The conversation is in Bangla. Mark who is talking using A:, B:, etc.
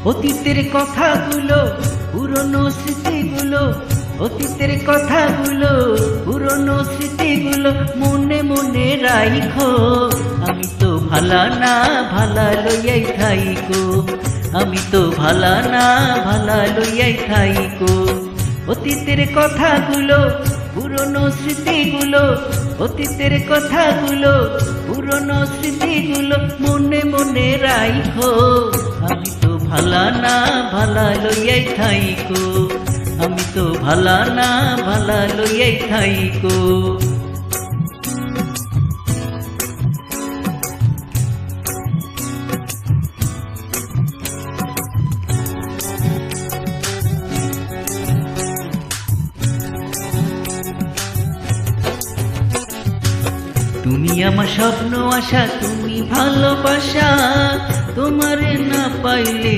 A: অতীতের কথাগুলো, পুরনো স্মৃতিগুলো, অতীতের কথাগুলো, পুরনো স্মৃতিগুলো মনে মনে রাইখো। আমি তো ভালা না ভালা লইয়াই থাইকো, আমি তো ভালা না ভালা লইয়াই থাইকো। অতীতের কথাগুলো, পুরনো স্মৃতিগুলো, অতীতের কথাগুলো, পুরনো স্মৃতিগুলো মনে মনে রাইখো। আমি তো ভালা না ভালা লইয়াই থাইকো, আমি তো ভালা না ভালা লইয়াই থাইকো। তুমি আমার স্বপ্ন আশা, তুমি ভালোবাসা, তোমারে না পাইলে